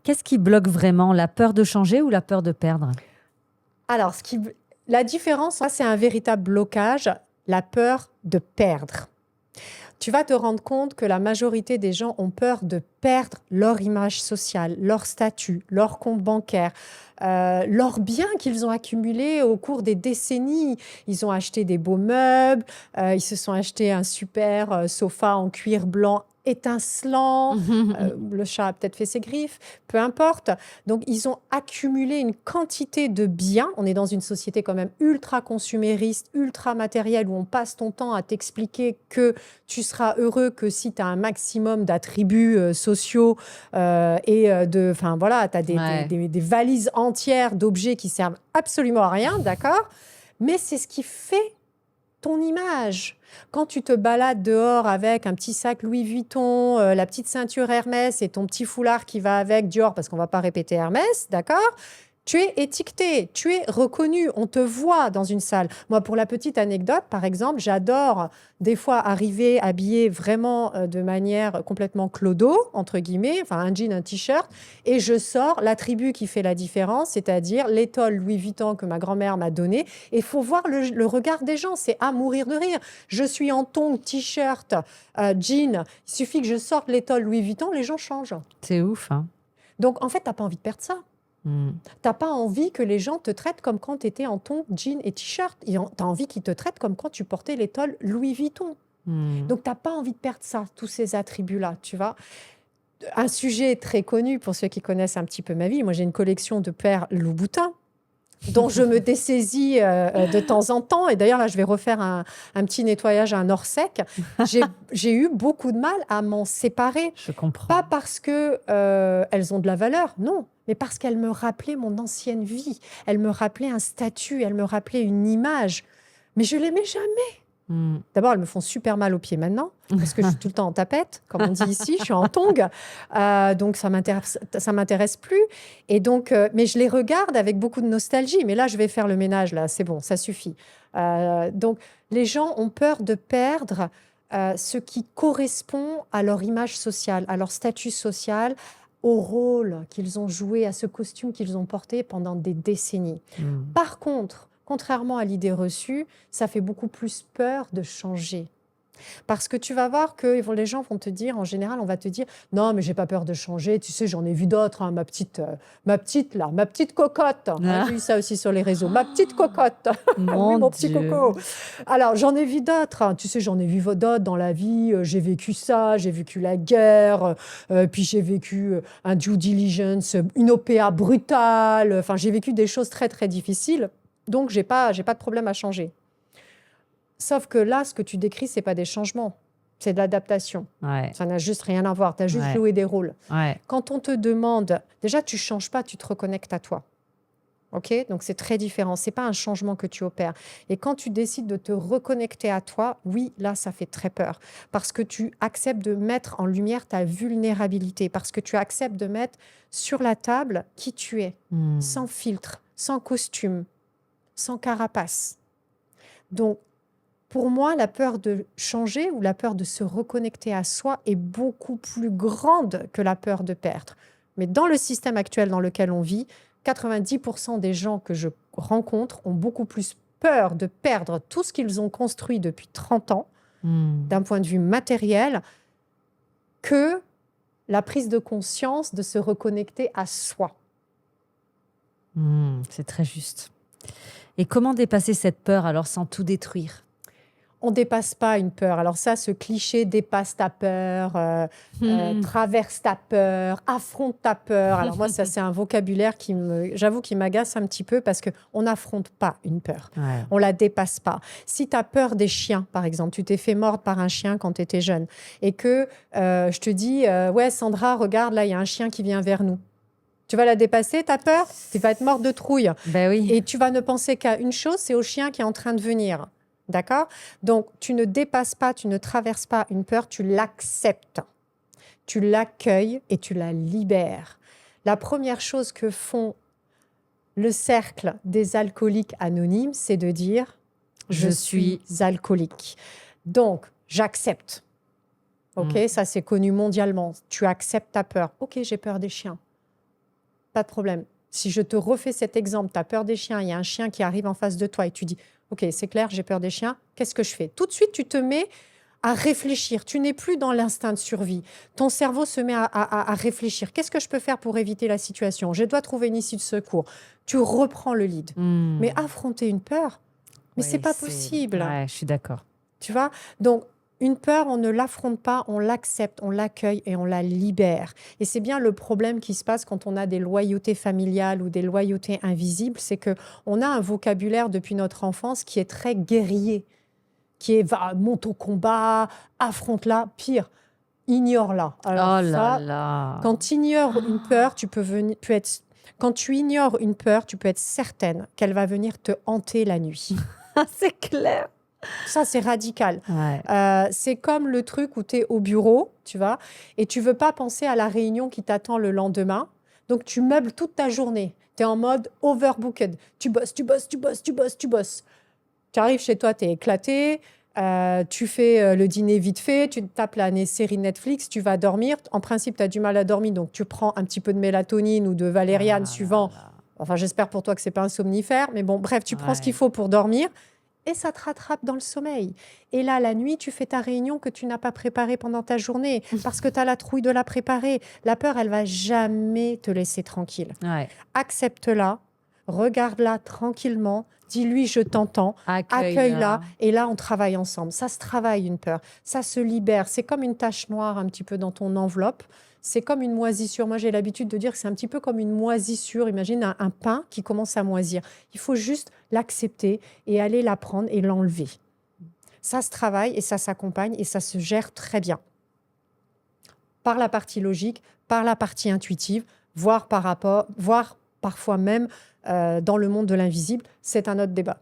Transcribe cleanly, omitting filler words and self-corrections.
Qu'est-ce qui bloque vraiment? La peur de changer ou la peur de perdre? Alors, la différence, ça, c'est un véritable blocage, la peur de perdre. Tu vas te rendre compte que la majorité des gens ont peur de perdre leur image sociale, leur statut, leur compte bancaire, leurs biens qu'ils ont accumulés au cours des décennies. Ils ont acheté des beaux meubles, ils se sont achetés un super sofa en cuir blanc étincelant, le chat a peut-être fait ses griffes, peu importe. Donc, ils ont accumulé une quantité de biens. On est dans une société quand même ultra consumériste, ultra matérielle, où on passe ton temps à t'expliquer que tu seras heureux que si tu as un maximum d'attributs sociaux enfin voilà, tu as des valises entières d'objets qui servent absolument à rien, d'accord? Mais c'est ce qui fait ton image. Quand tu te balades dehors avec un petit sac Louis Vuitton, la petite ceinture Hermès et ton petit foulard qui va avec Dior, parce qu'on ne va pas répéter Hermès, d'accord? Tu es étiqueté, tu es reconnu, on te voit dans une salle. Moi, pour la petite anecdote, par exemple, j'adore des fois arriver habillée vraiment de manière complètement clodo, entre guillemets, enfin un jean, un t-shirt, et je sors l'attribut qui fait la différence, c'est-à-dire l'étole Louis Vuitton que ma grand-mère m'a donnée. Et il faut voir le regard des gens, c'est à mourir de rire. Je suis en tongs, t-shirt, jean, il suffit que je sorte l'étole Louis Vuitton, les gens changent. C'est ouf, hein. Donc, en fait, tu n'as pas envie de perdre ça. T'as pas envie que les gens te traitent comme quand tu étais en ton jean et t-shirt. Tu as envie qu'ils te traitent comme quand tu portais l'étole Louis Vuitton. Donc, tu n'as pas envie de perdre ça, tous ces attributs-là, tu vois. Un sujet très connu pour ceux qui connaissent un petit peu ma vie. Moi, j'ai une collection de paires Louboutin dont je me dessaisis de temps en temps. Et d'ailleurs, là, je vais refaire un petit nettoyage à un Orsec. J'ai eu beaucoup de mal à m'en séparer. Je comprends. Pas parce que elles ont de la valeur, non, mais parce qu'elles me rappelaient mon ancienne vie. Elles me rappelaient un statut, elles me rappelaient une image. Mais je l'aimais jamais. D'abord, elles me font super mal aux pieds maintenant, parce que je suis tout le temps en tapette, comme on dit ici, je suis en tongs. Donc, ça m'intéresse plus. Et donc, mais je les regarde avec beaucoup de nostalgie. Mais là, je vais faire le ménage, là, c'est bon, ça suffit. Donc, les gens ont peur de perdre ce qui correspond à leur image sociale, à leur statut social, au rôle qu'ils ont joué, à ce costume qu'ils ont porté pendant des décennies. Par contre, contrairement à l'idée reçue, ça fait beaucoup plus peur de changer. Parce que tu vas voir que les gens vont te dire, en général, on va te dire, non, mais j'ai pas peur de changer, tu sais, j'en ai vu d'autres, hein, ma petite cocotte. Ah, j'ai eu ça aussi sur les réseaux, ma petite cocotte. Oui, mon petit coco. Alors, j'en ai vu d'autres, hein. Tu sais, j'en ai vu d'autres dans la vie, j'ai vécu ça, j'ai vécu la guerre, puis j'ai vécu un due diligence, une OPA brutale, enfin, j'ai vécu des choses très, très difficiles, donc j'ai pas de problème à changer. Sauf que là, ce que tu décris, ce n'est pas des changements, c'est de l'adaptation. Ouais. Ça n'a juste rien à voir, tu as juste joué des rôles. Ouais. Quand on te demande, déjà, tu ne changes pas, tu te reconnectes à toi. Ok, donc c'est très différent, ce n'est pas un changement que tu opères. Et quand tu décides de te reconnecter à toi, oui, là, ça fait très peur. Parce que tu acceptes de mettre en lumière ta vulnérabilité, parce que tu acceptes de mettre sur la table qui tu es, sans filtre, sans costume, sans carapace. Donc, pour moi, la peur de changer ou la peur de se reconnecter à soi est beaucoup plus grande que la peur de perdre. Mais dans le système actuel dans lequel on vit, 90% des gens que je rencontre ont beaucoup plus peur de perdre tout ce qu'ils ont construit depuis 30 ans, d'un point de vue matériel, que la prise de conscience de se reconnecter à soi. C'est très juste. Et comment dépasser cette peur alors sans tout détruire? On ne dépasse pas une peur. Alors ça, ce cliché dépasse ta peur, traverse ta peur, affronte ta peur. Alors moi, ça, c'est un vocabulaire j'avoue, qui m'agace un petit peu parce qu'on n'affronte pas une peur. Ouais. On ne la dépasse pas. Si tu as peur des chiens, par exemple, tu t'es fait mordre par un chien quand tu étais jeune et que je te dis, ouais, Sandra, regarde, là, il y a un chien qui vient vers nous. Tu vas la dépasser, ta peur? Tu vas être morte de trouille. Ben oui. Et tu vas ne penser qu'à une chose, c'est au chien qui est en train de venir. D'accord? Donc, tu ne dépasses pas, tu ne traverses pas une peur, tu l'acceptes. Tu l'accueilles et tu la libères. La première chose que font le cercle des alcooliques anonymes, c'est de dire « je suis alcoolique ». Donc, j'accepte. Ok, ça c'est connu mondialement. Tu acceptes ta peur. Ok, j'ai peur des chiens. pas de problème. Si je te refais cet exemple, tu as peur des chiens, il y a un chien qui arrive en face de toi et tu dis, OK, c'est clair, j'ai peur des chiens, qu'est-ce que je fais? Tout de suite, tu te mets à réfléchir. Tu n'es plus dans l'instinct de survie. Ton cerveau se met à réfléchir. Qu'est-ce que je peux faire pour éviter la situation? Je dois trouver une issue de secours. Tu reprends le lead. Mais Hmm. affronter une peur, mais c'est Oui, pas possible. Ouais, je suis d'accord. Tu vois? Donc, une peur, on ne l'affronte pas, on l'accepte, on l'accueille et on la libère. Et c'est bien le problème qui se passe quand on a des loyautés familiales ou des loyautés invisibles, c'est que on a un vocabulaire depuis notre enfance qui est très guerrier, qui est va, monte au combat, affronte-la, pire, ignore-la. Alors Oh là ça, là. quand tu ignores une peur, quand tu ignores une peur, tu peux être certaine qu'elle va venir te hanter la nuit. C'est clair. Ça, c'est radical. Ouais. C'est comme le truc où tu es au bureau, tu vois, et tu veux pas penser à la réunion qui t'attend le lendemain. Donc, tu meubles toute ta journée. Tu es en mode overbooked. Tu bosses, tu bosses, tu bosses, tu bosses, tu bosses. Tu arrives chez toi, tu es éclaté. Tu fais le dîner vite fait, tu te tapes la série Netflix, tu vas dormir. En principe, tu as du mal à dormir, donc tu prends un petit peu de mélatonine ou de valériane, Ah là suivant. là. Enfin, j'espère pour toi que c'est pas un somnifère, mais bon, bref, tu prends ce qu'il Ouais. faut pour dormir et ça te rattrape dans le sommeil. Et là, la nuit, tu fais ta réunion que tu n'as pas préparée pendant ta journée parce que tu as la trouille de la préparer. La peur, elle va jamais te laisser tranquille. Ouais. Accepte-la, regarde-la tranquillement, dis-lui je t'entends, accueille-la Accueille-la. et là, on travaille ensemble. Ça se travaille une peur, ça se libère. C'est comme une tache noire un petit peu dans ton enveloppe. C'est comme une moisissure. Moi, j'ai l'habitude de dire que c'est un petit peu comme une moisissure. Imagine un pain qui commence à moisir. Il faut juste l'accepter et aller la prendre et l'enlever. Ça se travaille et ça s'accompagne et ça se gère très bien. Par la partie logique, par la partie intuitive, voire parfois même dans le monde de l'invisible. C'est un autre débat.